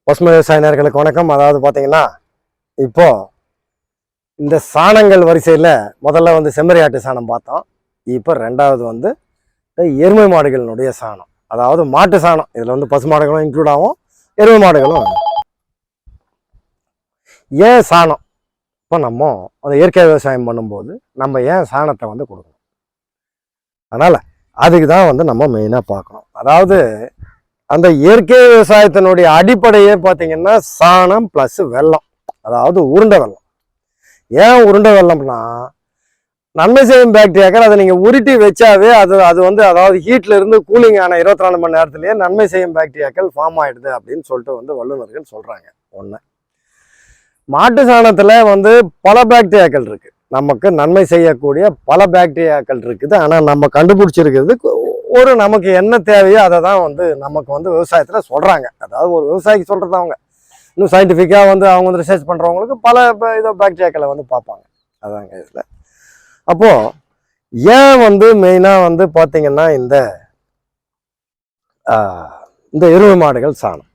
பசுமை விவசாய நேயர்களுக்கு வணக்கம். அதாவது பார்த்தீங்கன்னா, இப்போ இந்த சாணங்கள் வரிசையில் முதல்ல வந்து செம்மறி ஆட்டு சாணம் பார்த்தோம். இப்போ ரெண்டாவது வந்து எருமை மாடுகளினுடைய சாணம், அதாவது மாட்டு சாணம். இதில் வந்து பசு மாடுகளும் இன்க்ளூட் ஆகும், எருமை மாடுகளும். ஏன் சாணம்? இப்போ நம்ம அந்த இயற்கை விவசாயம் பண்ணும்போது நம்ம ஏன் சாணத்தை வந்து கொடுக்கணும்? அதனால் அதுக்கு தான் வந்து நம்ம மெயினாக பார்க்கணும். அதாவது அந்த இயற்கை விவசாயத்தினுடைய அடிப்படையே பார்த்தீங்கன்னா சாணம் ப்ளஸ் வெல்லம், அதாவது உருண்டை வெல்லம். ஏன் உருண்டை வெல்லம்னா, நன்மை செய்யும் பாக்டீரியாக்கள் அதை நீங்கள் உருட்டி வச்சாவே அது வந்து அதாவது ஹீட்டில் இருந்து கூலிங் ஆன 24 மணி நேரத்துலேயே நன்மை செய்யும் பாக்டீரியாக்கள் ஃபார்ம் ஆகிடுது அப்படின்னு சொல்லிட்டு வந்து வல்லுநர்கள் சொல்கிறாங்க. ஒன்று, மாட்டு சாணத்தில் வந்து பல பாக்டீரியாக்கள் இருக்குது, நமக்கு நன்மை செய்யக்கூடிய பல பாக்டீரியாக்கள் இருக்குது. ஆனால் நம்ம கண்டுபிடிச்சிருக்கிறது ஒரு நமக்கு என்ன தேவையோ அதை தான் வந்து நமக்கு வந்து விவசாயத்தில் சொல்கிறாங்க. அதாவது ஒரு விவசாயிக்கு சொல்கிறது அவங்க இன்னும் சயின்டிஃபிக்காக வந்து அவங்க வந்து ரிசர்ச் பண்ணுறவங்களுக்கு பல இதை பாக்டீரியாக்களை வந்து பார்ப்பாங்க. அதாங்க இதில். அப்போது ஏன் வந்து மெயினாக வந்து பார்த்திங்கன்னா இந்த எருமை மாடுகள் சாணம்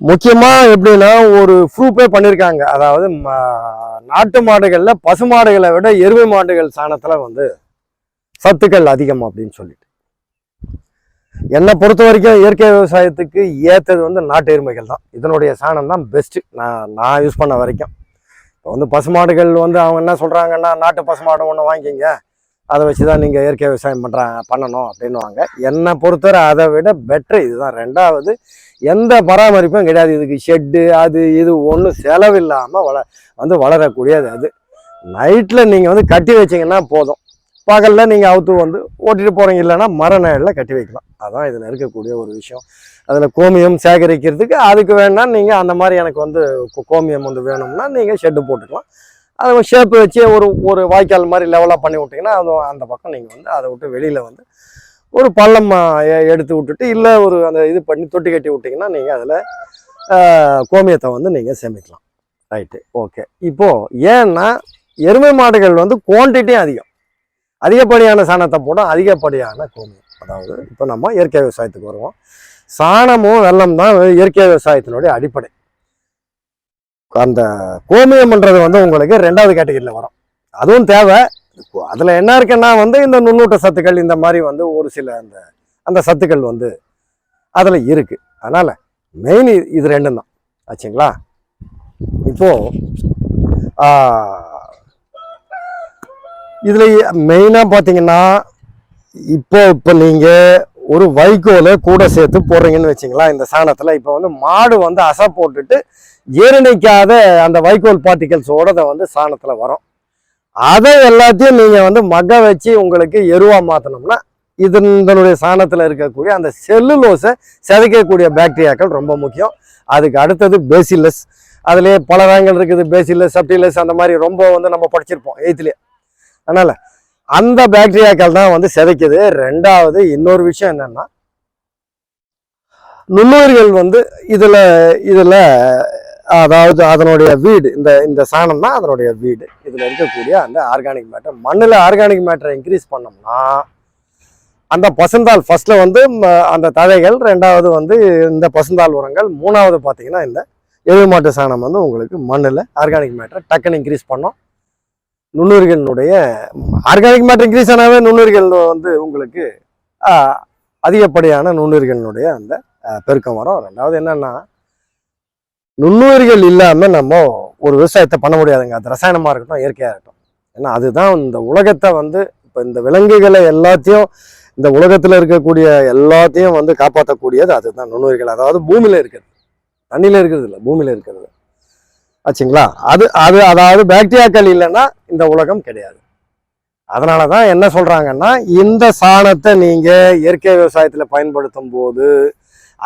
முக்கியமாக எப்படின்னா ஒரு ப்ரூஃபே பண்ணியிருக்காங்க. அதாவது நாட்டு மாடுகளில் பசு மாடுகளை விட எருமை மாடுகள் சாணத்தில் வந்து சத்துக்கள் அதிகம் அப்படின்னு சொல்லிட்டு, என்னை பொறுத்த வரைக்கும் இயற்கை விவசாயத்துக்கு ஏற்றது வந்து நாட்டு எருமைகள் தான். இதனுடைய சாணம் தான் பெஸ்ட்டு நான் யூஸ் பண்ண வரைக்கும். இப்போ வந்து பசு மாடுகள் வந்து அவங்க என்ன சொல்கிறாங்கன்னா, நாட்டு பசு மாடு ஒன்று வாங்கிங்க, அதை வச்சு தான் நீங்கள் இயற்கை விவசாயம் பண்ணணும் அப்படின்வாங்க. என்னை பொறுத்தவரை அதை விட பெட்ரு இதுதான். ரெண்டாவது, எந்த பராமரிப்பும் கிடையாது இதுக்கு. ஷெட்டு அது இது ஒன்றும் செலவில்லாமல் வளரக்கூடியது. அது நைட்டில் நீங்கள் வந்து கட்டி வச்சிங்கன்னா போதும், பகலில் நீங்கள் அவுத்து வந்து ஓட்டிட்டு போகிறீங்க, இல்லைன்னா மர நிழலில் கட்டி வைக்கலாம். அதுதான் இதில் இருக்கக்கூடிய ஒரு விஷயம். அதில் கோமியம் சேகரிக்கிறதுக்கு அதுக்கு வேணால் நீங்கள் அந்த மாதிரி எனக்கு வந்து கோமியம் வந்து வேணும்னா நீங்கள் ஷெட்டு போட்டுக்கலாம். அதை ஷேப்பு வச்சு ஒரு வாய்க்கால் மாதிரி லெவலாக பண்ணி விட்டிங்கன்னா அது அந்த பக்கம் நீங்கள் வந்து அதை விட்டு வெளியில் வந்து ஒரு பள்ளம் எடுத்து விட்டுட்டு, இல்லை ஒரு அந்த இது பண்ணி தொட்டி கட்டி விட்டிங்கன்னா நீங்கள் அதில் கோமியத்தை வந்து நீங்கள் சேமிக்கலாம். Right, okay. இப்போது ஏன்னா எருமை மாடுகள் வந்து குவான்டிட்டியும் அதிகப்படியான சாணத்தை போடும், அதிகப்படியான கோமியம். அதாவது இப்போ நம்ம இயற்கை விவசாயத்துக்கு வருவோம். சாணமும் வெல்லம் தான் இயற்கை விவசாயத்தினுடைய அடிப்படை. அந்த கோமியம்ன்றது வந்து உங்களுக்கு 2வது கேட்டகரியில் வரும், அதுவும் தேவை. அதில் என்ன இருக்குன்னா வந்து இந்த நுண்ணூட்ட சத்துக்கள் இந்த மாதிரி வந்து ஒரு சில அந்த சத்துக்கள் வந்து அதில் இருக்குது. அதனால் மெயின் இது ரெண்டும் தான் ஆச்சுங்களா. இப்போது இதில் மெயினாக பார்த்தீங்கன்னா, இப்போ நீங்கள் ஒரு வைக்கோலை கூட சேர்த்து போடுறீங்கன்னு வச்சிங்களா இந்த சாணத்தில். இப்போ வந்து மாடு வந்து அசை போட்டுட்டு ஜீரணிக்காத அந்த வைக்கோல் பார்ட்டிகல்ஸோட வந்து சாணத்தில் வரும். அதை எல்லாத்தையும் நீங்கள் வந்து மக்க வச்சு உங்களுக்கு எருவாக மாற்றினோம்னா இதனுடைய சாணத்தில் இருக்கக்கூடிய அந்த செல்லுலோஸை சிதைக்கக்கூடிய பாக்டீரியாக்கள் ரொம்ப முக்கியம். அதுக்கு அடுத்தது பேசிலஸ். அதுலேயே பல ரகங்கள் இருக்குது, பேசிலஸ், சப்டிலஸ், அந்த மாதிரி ரொம்ப வந்து நம்ம படிச்சிருப்போம் 8th. அதனால் அந்த பாக்டீரியாக்கள் தான் வந்து சிதைக்குது. ரெண்டாவது இன்னொரு விஷயம் என்னன்னா, நுண்ணுயிர்கள் வந்து இதில் அதாவது அதனுடைய வீடு, இந்த சாணம் தான் அதனுடைய வீடு. இதில் இருக்கக்கூடிய அந்த ஆர்கானிக் மேட்டர், மண்ணில் ஆர்கானிக் மேட்டரை இன்க்ரீஸ் பண்ணோம்னா அந்த பசுந்தாள் ஃபர்ஸ்ட்ல வந்து அந்த தழைகள், ரெண்டாவது வந்து இந்த பசுந்தாள் உரங்கள், மூணாவது பார்த்தீங்கன்னா இந்த எருமை மாட்டு சாணம் வந்து உங்களுக்கு மண்ணில் ஆர்கானிக் மேட்டரை டக்குன்னு இன்க்ரீஸ் பண்ணோம். நுண்ணுயிர்களுடைய ஆர்கானிக் மேட்டர் இன்க்ரீஸ் ஆனாவே நுண்ணுயிர்கள் வந்து உங்களுக்கு அதிகப்படியான நுண்ணுயிர்களுடைய அந்த பெருக்கம் வரும். ரெண்டாவது என்னன்னா, நுண்ணுயிர்கள் இல்லாமல் நம்ம ஒரு விவசாயத்தை பண்ண முடியாதுங்க. அது ரசாயனமாக இருக்கட்டும், இயற்கையாக இருக்கட்டும். ஏன்னா அதுதான் இந்த உலகத்தை வந்து, இப்போ இந்த விலங்குகளை எல்லாத்தையும், இந்த உலகத்தில் இருக்கக்கூடிய எல்லாத்தையும் வந்து காப்பாற்றக்கூடியது அதுதான் நுண்ணுயிர்கள். அதாவது பூமியில் இருக்கிறது, தண்ணியில் இருக்கிறது இல்லை, பூமியில் இருக்கிறது ஆச்சுங்களா. அதாவது பாக்டீரியாக்கள் இல்லைன்னா இந்த உலகம் கிடையாது. அதனால தான் என்ன சொல்கிறாங்கன்னா, இந்த சாணத்தை நீங்கள் இயற்கை விவசாயத்தில் பயன்படுத்தும் போது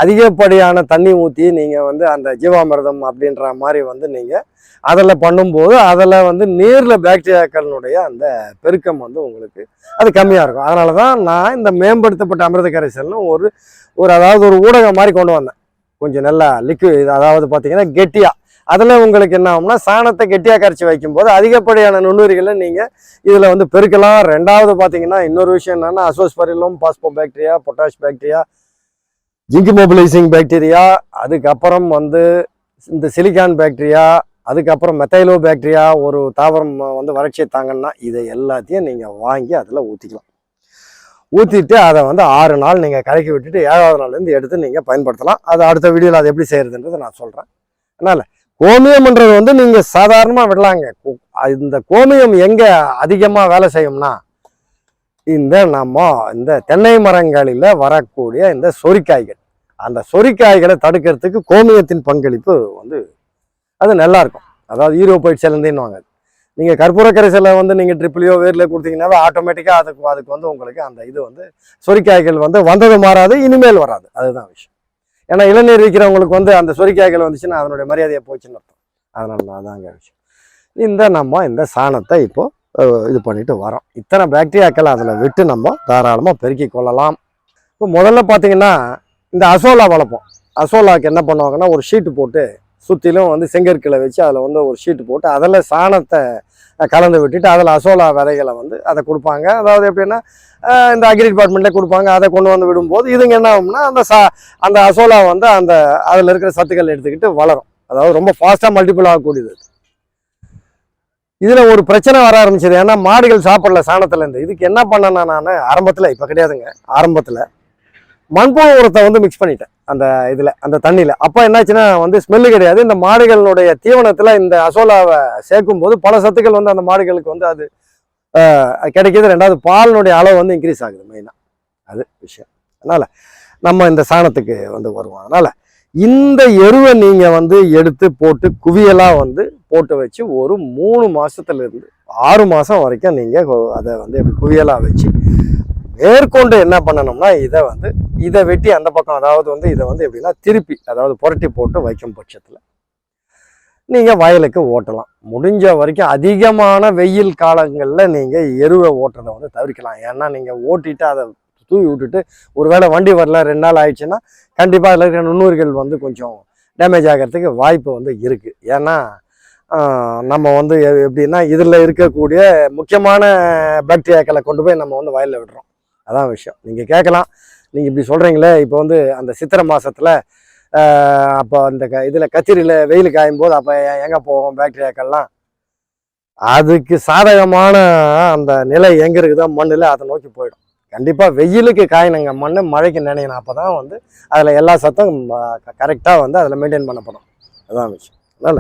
அதிகப்படியான தண்ணி ஊற்றி நீங்கள் வந்து அந்த ஜீவாமிர்தம் அப்படின்ற மாதிரி வந்து நீங்கள் அதில் பண்ணும்போது அதில் வந்து நீரில் பாக்டீரியாக்களினுடைய அந்த பெருக்கம் வந்து உங்களுக்கு அது கம்மியாக இருக்கும். அதனால தான் நான் இந்த மேம்படுத்தப்பட்ட அமிர்த கரைசல்னு அதாவது ஒரு ஊடகம் மாதிரி கொண்டு வந்தேன். கொஞ்சம் நல்லா லிக்விட், அதாவது பார்த்தீங்கன்னா கெட்டியாக. அதில் உங்களுக்கு என்ன ஆகும்னா, சாணத்தை கெட்டியாக கரைச்சி வைக்கும்போது அதிகப்படியான நுண்ணுயிர்களை நீங்கள் இதில் வந்து பெருக்கலாம். ரெண்டாவது பார்த்தீங்கன்னா இன்னொரு விஷயம் என்னென்னா, azospirillum, phospho bacteria, potash bacteria, zinc mobilising bacteria, அதுக்கப்புறம் வந்து இந்த சிலிக்கான் பாக்டீரியா, அதுக்கப்புறம் மெத்தைலோ பாக்டீரியா, ஒரு தாவரம் வந்து வறட்சியை தாங்கன்னா இதை எல்லாத்தையும் நீங்கள் வாங்கி அதில் ஊற்றிக்கலாம். ஊற்றிட்டு அதை வந்து 6 நாள் நீங்கள் கலக்கி விட்டுட்டு 7வது நாள்லேருந்து எடுத்து நீங்கள் பயன்படுத்தலாம். அது அடுத்த வீடியோவில் அது எப்படி செய்கிறதுன்றதை நான் சொல்கிறேன். அதனால் கோமியம்ன்றது வந்து நீங்கள் சாதாரணமாக விடலாங்க. இந்த கோமியம் எங்கே அதிகமாக வேலை செய்யும்னா இந்த தென்னை மரங்களில் வரக்கூடிய இந்த சொரிக்காய்கள், அந்த சொரிக்காய்களை தடுக்கிறதுக்கு கோமியத்தின் பங்களிப்பு வந்து அது நல்லாயிருக்கும். அதாவது ஈரோபைட் செலந்தின்னுவாங்க. நீங்கள் கற்பூர கரைசலை வந்து நீங்கள் ட்ரிப்லையோ வேரில் கொடுத்தீங்கன்னாவே ஆட்டோமேட்டிக்காக அதுக்கு வந்து உங்களுக்கு அந்த இது வந்து சொரிக்காய்கள் வந்து வந்தது மாறாது, இனிமேல் வராது. அதுதான் விஷயம். ஏன்னா இளநீர் விற்கிறவங்களுக்கு வந்து அந்த சொரிக்காய்கள் வந்துச்சுன்னா அதனுடைய மரியாதையை போச்சுன்னு அர்த்தம். அதனால அதாங்க விஷயம். இந்த சாணத்தை இப்போது இது பண்ணிட்டு வரோம். இத்தனை பாக்டீரியாக்கள் அதில் விட்டு நம்ம தாராளமாக பெருக்கி கொள்ளலாம். இப்போ முதல்ல பார்த்தீங்கன்னா இந்த அசோலா வளர்ப்போம். அசோலாவுக்கு என்ன பண்ணுவாங்கன்னா ஒரு ஷீட்டு போட்டு சுற்றிலும் வந்து செங்கற்களை வச்சு அதில் வந்து ஒரு ஷீட்டு போட்டு அதில் சாணத்தை கலந்து விட்டுட்டு அதில் அசோலா விதைகளை வந்து அதை கொடுப்பாங்க. அதாவது எப்படின்னா இந்த அக்ரி டிபார்ட்மெண்ட்லேயே கொடுப்பாங்க. அதை கொண்டு வந்து விடும்போது இதுங்க என்ன ஆகும்னா அந்த அசோலா வந்து அதில் இருக்கிற சத்துக்கள் எடுத்துக்கிட்டு வளரும். அதாவது ரொம்ப ஃபாஸ்ட்டாக மல்டிபிள் ஆகக்கூடியது. இதில் ஒரு பிரச்சனை வர ஆரம்பிச்சது. ஏன்னா மாடுகள் சாப்பிடல சாணத்துலேருந்து. இதுக்கு என்ன பண்ணேன்னா நான் ஆரம்பத்தில், இப்போ கிடையாதுங்க, ஆரம்பத்தில் மண்புழு உரத்தை வந்து மிக்ஸ் பண்ணிட்டேன் அந்த தண்ணியில். அப்போ என்னாச்சுன்னா வந்து ஸ்மெல்லு கிடையாது. இந்த மாடுகளுடைய தீவனத்தில் இந்த அசோலாவை சேர்க்கும் போது பல சத்துக்கள் வந்து அந்த மாடுகளுக்கு வந்து அது கிடைக்கிது. ரெண்டாவது பாலினுடைய அளவு வந்து இன்க்ரீஸ் ஆகுது மெயினாக. அது விஷயம். அதனால் நம்ம இந்த சாணத்துக்கு வந்து வருவோம். அதனால் இந்த எருவை நீங்கள் வந்து எடுத்து போட்டு குவியலாக வந்து போட்டு வச்சு ஒரு 3 மாதத்துலேருந்து 6 மாதம் வரைக்கும் நீங்கள் அதை வந்து எப்படி குவியலாக வச்சு மேற்கொண்டு என்ன பண்ணணும்னா இதை வெட்டி அந்த பக்கம், அதாவது வந்து இதை வந்து எப்படின்னா திருப்பி, அதாவது புரட்டி போட்டு வைக்கும் பட்சத்தில் நீங்கள் வயலுக்கு ஓட்டலாம். முடிஞ்ச வரைக்கும் அதிகமான வெயில் காலங்களில் நீங்கள் எருவை ஓட்டுறதை வந்து தவிர்க்கலாம். ஏன்னா நீங்கள் ஓட்டிட்டு அதை தூவி விட்டுட்டு ஒருவேளை வண்டி வரல 2 நாள் ஆயிடுச்சுன்னா கண்டிப்பாக அதில் இருக்கிற நுண்ணுயிர்கள் வந்து கொஞ்சம் டேமேஜ் ஆகிறதுக்கு வாய்ப்பு வந்து இருக்குது. ஏன்னா நம்ம வந்து எப்படின்னா இதில் இருக்கக்கூடிய முக்கியமான பாக்டீரியாக்களை கொண்டு போய் நம்ம வந்து வயலில் விடுறோம். அதான் விஷயம். நீங்கள் கேட்கலாம், நீங்கள் இப்படி சொல்கிறீங்களே, இப்போ வந்து அந்த சித்திரை மாதத்தில் அப்போ அந்த இதில் கத்திரியில் வெயில் காயும் போது அப்போ எங்கே போகும் பாக்டீரியாக்கள்லாம்? அதுக்கு சாதகமான அந்த நிலை எங்கே இருக்குதோ மண்ணில் அதை நோக்கி போயிடும். கண்டிப்பாக வெயிலுக்கு காயினுங்க மண், மழைக்கு நினைக்கணும். அப்போ தான் வந்து அதில் எல்லா சத்தும் கரெக்டாக வந்து அதில் மெயின்டைன் பண்ணப்படும். அதுதான் விஷயம். அதனால்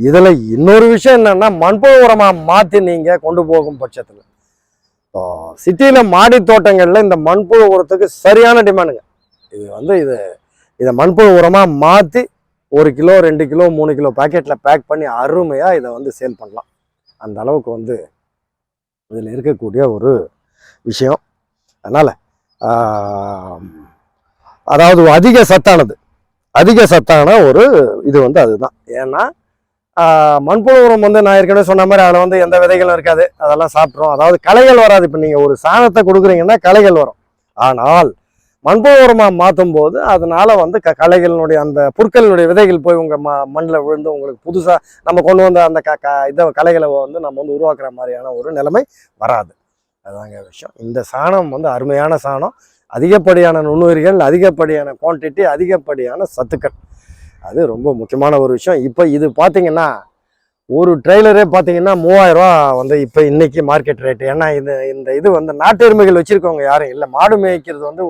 இதில் இன்னொரு விஷயம் என்னென்னா மண்புழு உரமாக மாற்றி நீங்கள் கொண்டு போகும் பட்சத்தில் இப்போ சிட்டியில் மாடி தோட்டங்களில் இந்த மண்புழு உரத்துக்கு சரியான டிமாண்டுங்க. இது வந்து இதை மண்புழு உரமாக மாற்றி 1 கிலோ 2 கிலோ 3 கிலோ பேக்கெட்டில் பேக் பண்ணி அருமையாக இதை வந்து சேல் பண்ணலாம். அந்த அளவுக்கு வந்து இதில் இருக்கக்கூடிய ஒரு விஷயம். அதனால் அதாவது அதிக சத்தான ஒரு இது வந்து அதுதான். ஏன்னா மண்புழு உரம் வந்து நான் ஏற்கனவே சொன்ன மாதிரி அதில் வந்து எந்த விதைகளும் இருக்காது, அதெல்லாம் சாப்பிட்றோம். அதாவது களைகள் வராது. இப்போ நீங்கள் ஒரு சாணத்தை கொடுக்குறீங்கன்னா களைகள் வரும். ஆனால் மண்புழு உரமாக மாற்றும் போது அதனால வந்து களைகளினுடைய அந்த புற்களினுடைய விதைகள் போய் உங்கள் மண்ணில் விழுந்து உங்களுக்கு புதுசாக நம்ம கொண்டு வந்த அந்த இதை களைகளை வந்து நம்ம வந்து உருவாக்குற மாதிரியான ஒரு நிலைமை வராது. அதுதாங்க விஷயம். இந்த சாணம் வந்து அருமையான சாணம். அதிகப்படியான நுண்ணுயிர்கள், அதிகப்படியான குவான்டிட்டி, அதிகப்படியான சத்துக்கள். அது ரொம்ப முக்கியமான ஒரு விஷயம். இப்போ இது பார்த்தீங்கன்னா ஒரு ட்ரெய்லரே பார்த்தீங்கன்னா 3000 ரூபா வந்து இப்போ இன்னைக்கு மார்க்கெட் ரேட்டு. ஏன்னா இது வந்து நாட்டு எருமைகள் வச்சுருக்கவங்க யாரும் இல்லை. மாடு மேய்க்கிறது வந்து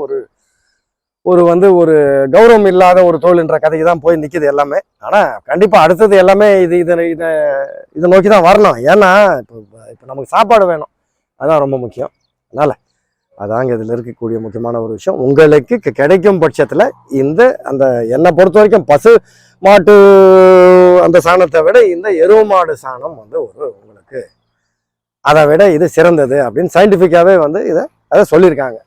ஒரு கௌரவம் இல்லாத ஒரு தொழில்ன்ற கதைக்கு தான் போய் நிற்கிது எல்லாமே. ஆனால் கண்டிப்பாக அடுத்தது எல்லாமே இதை நோக்கி தான் வரணும். ஏன்னா இப்போ நமக்கு சாப்பாடு வேணும், அதுதான் ரொம்ப முக்கியம். அதனால் அதாங்க இதில் இருக்கக்கூடிய முக்கியமான ஒரு விஷயம். உங்களுக்கு கிடைக்கும் பட்சத்தில் அந்த என்னை பொறுத்த வரைக்கும் பசு மாட்டு அந்த சாணத்தை விட இந்த எருவு மாடு சாணம் வந்து உங்களுக்கு அதை விட இது சிறந்தது அப்படின்னு சயின்டிஃபிக்காகவே வந்து அதை சொல்லியிருக்காங்க.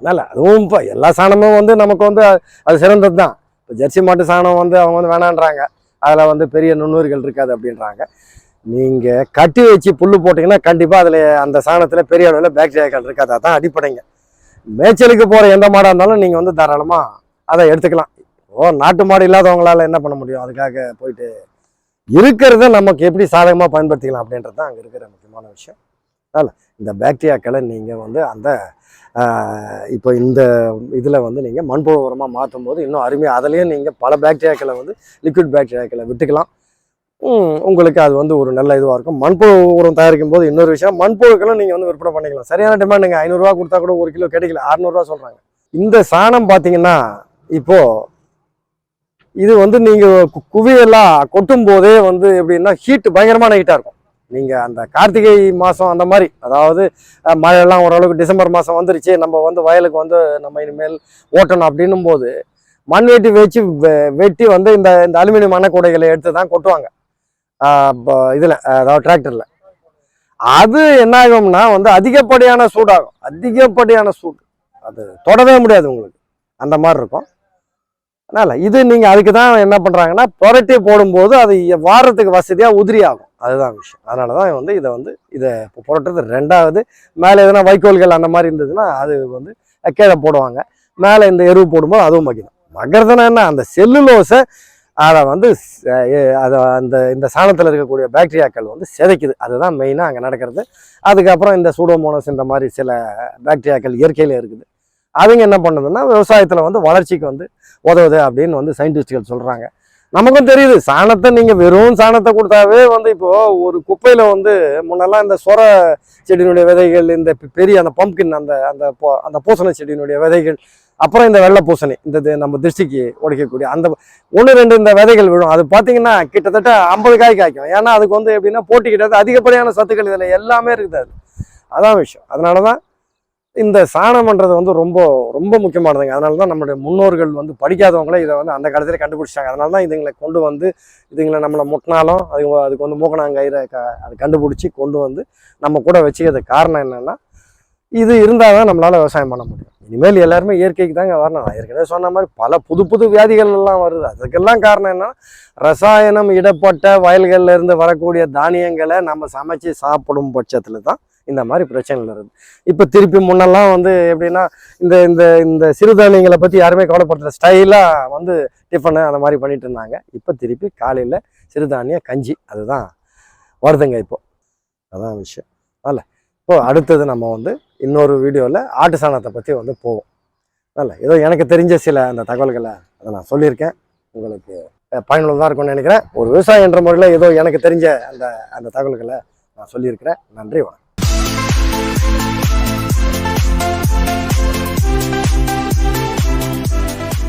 அதனால் அதுவும் இப்போ எல்லா சாணமும் வந்து நமக்கு வந்து அது சிறந்தது தான். இப்போ ஜெர்சி மாட்டு சாணம் வந்து அவங்க வந்து வேணான்றாங்க, அதில் வந்து பெரிய நுண்ணுயிர்கள் இருக்காது அப்படின்றாங்க. நீங்கள் கட்டி வச்சு புல் போட்டிங்கன்னா கண்டிப்பாக அதில் அந்த சாணத்தில் பெரிய அளவில் பாக்டீரியாக்கள் இருக்காது. அதான் அடிப்படைங்க. மேய்ச்சலுக்கு போகிற எந்த மாடாக இருந்தாலும் நீங்கள் வந்து தாராளமாக அதை எடுத்துக்கலாம். நாட்டு மாடு இல்லாதவங்களால என்ன பண்ண முடியும்? அதுக்காக போயிட்டு இருக்கிறத நமக்கு எப்படி சாதகமாக பயன்படுத்திக்கலாம் அப்படின்றது தான் அங்கே இருக்கிற முக்கியமான விஷயம். இந்த பாக்டீரியாக்களை நீங்கள் வந்து அந்த இப்போ இந்த இதில் வந்து நீங்கள் மண்புழு உரமாக மாற்றும் போது இன்னும் அருமையாக அதுலேயே நீங்கள் பல பாக்டீரியாக்களை வந்து லிக்விட் பாக்டீரியாக்களை விட்டுக்கலாம். உங்களுக்கு அது வந்து ஒரு நல்ல இதுவாக இருக்கும். மண்புழு உரம் தயாரிக்கும் போது இன்னொரு விஷயம், மண்புழுக்களும் நீங்கள் வந்து விற்பனை பண்ணிக்கலாம். சரியான டிமாண்டுங்க. 500 ரூபா கொடுத்தா கூட 1 கிலோ கிடைக்கல, 600 ரூபா சொல்கிறாங்க. இந்த சாணம் பார்த்தீங்கன்னா இப்போது இது வந்து நீங்கள் குவியெல்லாம் கொட்டும் போதே வந்து எப்படின்னா ஹீட்டு பயங்கரமான ஹீட்டாக இருக்கும். நீங்கள் அந்த கார்த்திகை மாதம் அந்த மாதிரி, அதாவது மழையெல்லாம் ஓரளவுக்கு டிசம்பர் மாதம் வந்துருச்சு, நம்ம வந்து வயலுக்கு வந்து நம்ம இனிமேல் ஓட்டணும் அப்படின்னும் போது மண் வெட்டி வந்து இந்த அலுமினியம் மண்ணக்கூடைகளை எடுத்து தான் கொட்டுவாங்க இதில், அதாவது டிராக்டரில். அது என்ன ஆகும்னா வந்து அதிகப்படியான சூடாகும், அதிகப்படியான சூடு, அது தொடவே முடியாது உங்களுக்கு, அந்த மாதிரி இருக்கும். அதனால் இது நீங்கள் அதுக்கு தான் என்ன பண்ணுறாங்கன்னா புரட்டி போடும்போது அது வாரத்துக்கு வசதியாக உதிரி ஆகும். அதுதான் விஷயம். அதனால தான் வந்து இதை புரட்டுறது. 2வது, மேலே எதனா வைக்கோல்கள் அந்த மாதிரி இருந்ததுன்னா அது வந்து கீழே போடுவாங்க. மேலே இந்த எருவு போடும்போது அதுவும் மக்கிடும். மக்கிறதுனா என்ன, அந்த செல்லுலோஸை அதை வந்து இந்த சாணத்தில் இருக்கக்கூடிய பாக்டீரியாக்கள் வந்து சிதைக்குது. அதுதான் மெயினாக அங்கே நடக்கிறது. அதுக்கப்புறம் இந்த சூடோமோனஸ் இந்த மாதிரி சில பாக்டீரியாக்கள் இயற்கையில் இருக்குது. அவங்க என்ன பண்ணுதுன்னா விவசாயத்தில் வந்து வளர்ச்சிக்கு வந்து உதவுது அப்படின்னு வந்து சயின்டிஸ்டுகள் சொல்கிறாங்க. நமக்கும் தெரியுது, சாணத்தை நீங்கள் வெறும் சாணத்தை கொடுத்தாவே வந்து இப்போது ஒரு குப்பையில் வந்து முன்னெல்லாம் இந்த சொர செடியினுடைய விதைகள், இந்த பெரிய அந்த பம்ப்கின் அந்த பூசணி செடியினுடைய விதைகள், அப்புறம் இந்த வெள்ளை பூசணி, இந்த நம்ம திருஷ்டிக்கு உடைக்கக்கூடிய அந்த 1-2 இந்த விதைகள் விழும். அது பார்த்தீங்கன்னா கிட்டத்தட்ட 50 காய் காய்க்கும். ஏன்னா அதுக்கு வந்து எப்படின்னா போட்டிக்கிட்டது அதிகப்படியான சத்துக்கள் இதில் எல்லாமே இருக்குது. அதான் விஷயம். அதனால தான் இந்த சாணம்ன்றது வந்து ரொம்ப ரொம்ப முக்கியமானதுங்க. அதனால தான் நம்மளுடைய முன்னோர்கள் வந்து படிக்காதவங்களே இதை வந்து அந்த காலத்திலே கண்டுபிடிச்சாங்க. அதனால தான் இதுங்களை கொண்டு வந்து இதுங்களை நம்மளை முட்டினாலும் அதுக்கு வந்து மூக்கணாங்கயிறை அது கண்டுபிடிச்சி கொண்டு வந்து நம்ம கூட வச்சுக்கிறதுக்கு காரணம் என்னென்னா, இது இருந்தால் தான் நம்மளால் விவசாயம் பண்ண முடியும். இனிமேல் எல்லாருமே இயற்கைக்கு தாங்க வரணும். நான் ஏற்கனவே சொன்ன மாதிரி பல புது வியாதிகள் எல்லாம் வருது. அதுக்கெல்லாம் காரணம் என்னன்னா, ரசாயனம் இடப்பட்ட வயல்களில் இருந்து வரக்கூடிய தானியங்களை நம்ம சமைச்சு சாப்பிடும் பட்சத்தில் தான் இந்த மாதிரி பிரச்சனைகள் இருக்குது. இப்போ திருப்பி முன்னெல்லாம் வந்து எப்படின்னா இந்த இந்த இந்த சிறுதானியங்களை பற்றி யாருமே கவலைப்படுத்தல, ஸ்டைலாக வந்து டிஃபனு அந்த மாதிரி பண்ணிட்டு இருந்தாங்க. இப்போ திருப்பி காலையில் சிறுதானிய கஞ்சி அதுதான் வருதுங்க இப்போ. அதான் விஷயம். அல்ல, இப்போ அடுத்தது நம்ம வந்து இன்னொரு வீடியோவில் ஆட்டு சாணத்தை பற்றி வந்து போவோம். அல்ல, ஏதோ எனக்கு தெரிஞ்ச சில அந்த தகவல்களை அதை நான் சொல்லியிருக்கேன். உங்களுக்கு பயனுள்ளதாக இருக்கும்னு நினைக்கிறேன். ஒரு விவசாயம் என்ற முறையில் ஏதோ எனக்கு தெரிஞ்ச அந்த தகவல்களை நான் சொல்லியிருக்கிறேன். நன்றி, வணக்கம்.